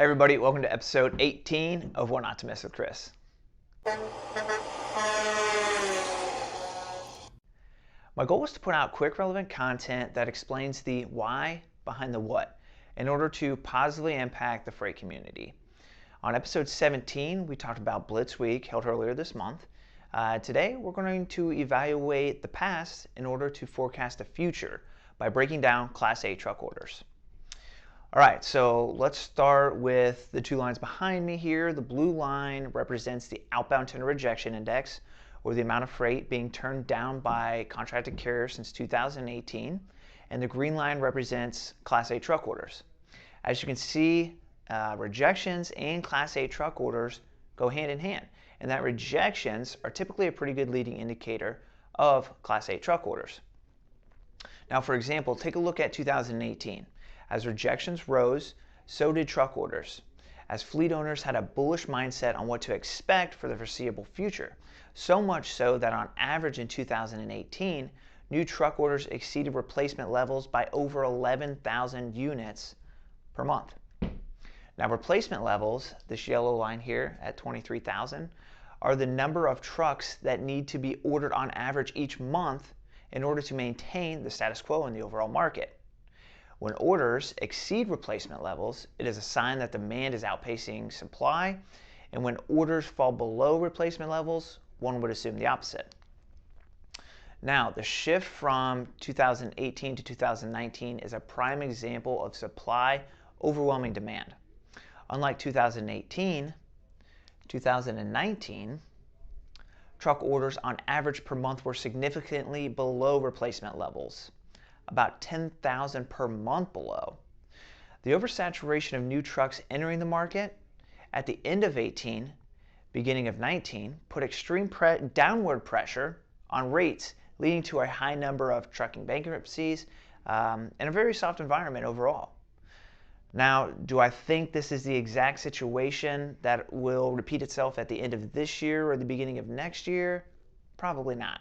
Hey everybody, welcome to episode 18 of What Not to Miss with Chris. My goal is to put out quick, relevant content that explains the why behind the what in order to positively impact the freight community. On episode 17, we talked about Blitz Week held earlier this month. Today, we're going to evaluate the past in order to forecast the future by breaking down Class 8 truck orders. All right, so let's start with the two lines behind me here. The blue line represents the outbound tender rejection index, or the amount of freight being turned down by contracted carriers since 2018. And the green line represents Class 8 truck orders. As you can see, rejections and Class 8 truck orders go hand in hand, and that rejections are typically a pretty good leading indicator of Class 8 truck orders. Now, for example, take a look at 2018. As rejections rose, so did truck orders, as fleet owners had a bullish mindset on what to expect for the foreseeable future, so much so that on average in 2018, new truck orders exceeded replacement levels by over 11,000 units per month. Now, replacement levels, this yellow line here at 23,000, are the number of trucks that need to be ordered on average each month in order to maintain the status quo in the overall market. When orders exceed replacement levels, it is a sign that demand is outpacing supply, and when orders fall below replacement levels, one would assume the opposite. Now, the shift from 2018 to 2019 is a prime example of supply overwhelming demand. Unlike 2018, 2019, truck orders on average per month were significantly below replacement levels, about 10,000 per month below. The oversaturation of new trucks entering the market at the end of 18, beginning of 19, put extreme downward pressure on rates, leading to a high number of trucking bankruptcies and a very soft environment overall. Now, do I think this is the exact situation that will repeat itself at the end of this year or the beginning of next year? Probably not.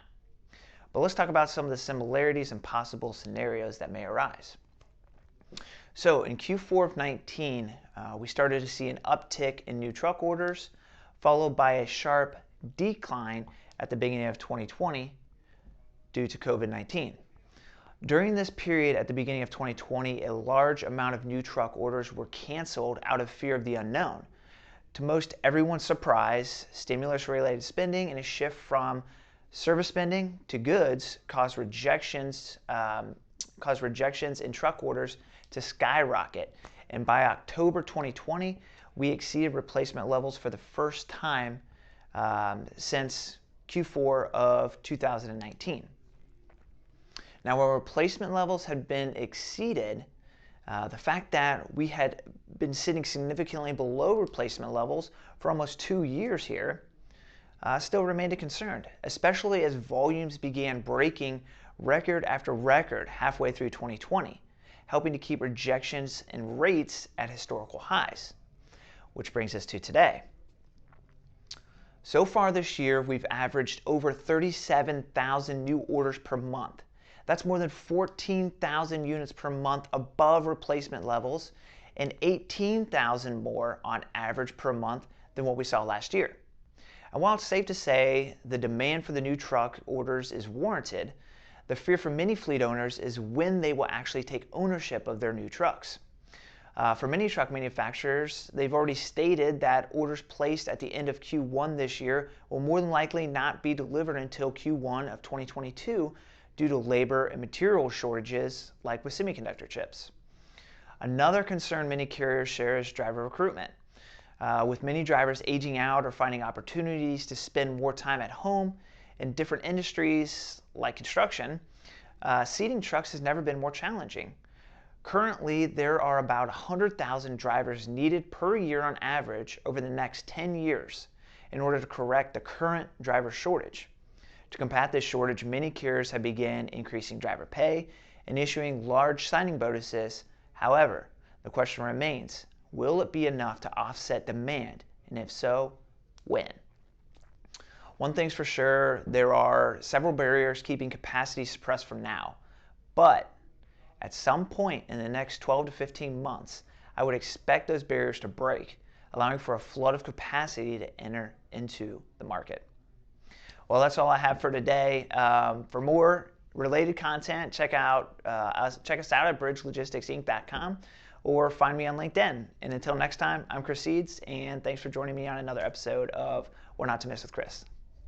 But let's talk about some of the similarities and possible scenarios that may arise. So in Q4 of 19, we started to see an uptick in new truck orders, followed by a sharp decline at the beginning of 2020 due to COVID-19. During this period at the beginning of 2020, a large amount of new truck orders were canceled out of fear of the unknown. To most everyone's surprise, stimulus-related spending and a shift from service spending to goods caused rejections in truck orders to skyrocket. And by October 2020, we exceeded replacement levels for the first time since Q4 of 2019. Now, while replacement levels had been exceeded, the fact that we had been sitting significantly below replacement levels for almost 2 years here still remained a concern, especially as volumes began breaking record after record halfway through 2020, helping to keep rejections and rates at historical highs. Which brings us to today. So far this year, we've averaged over 37,000 new orders per month. That's more than 14,000 units per month above replacement levels and 18,000 more on average per month than what we saw last year. And while it's safe to say the demand for the new truck orders is warranted, the fear for many fleet owners is when they will actually take ownership of their new trucks. For many truck manufacturers, they've already stated that orders placed at the end of Q1 this year will more than likely not be delivered until Q1 of 2022 due to labor and material shortages like with semiconductor chips. Another concern many carriers share is driver recruitment. With many drivers aging out or finding opportunities to spend more time at home in different industries like construction, seating trucks has never been more challenging. Currently, there are about 100,000 drivers needed per year on average over the next 10 years in order to correct the current driver shortage. To combat this shortage, many carriers have begun increasing driver pay and issuing large signing bonuses. However, the question remains, will it be enough to offset demand? And if so, when? One thing's for sure, there are several barriers keeping capacity suppressed for now. But at some point in the next 12 to 15 months, I would expect those barriers to break, allowing for a flood of capacity to enter into the market. Well, that's all I have for today. For more related content, check us out at bridgelogisticsinc.com or find me on LinkedIn. And until next time, I'm Chris Seeds, and thanks for joining me on another episode of What Not to Miss with Chris.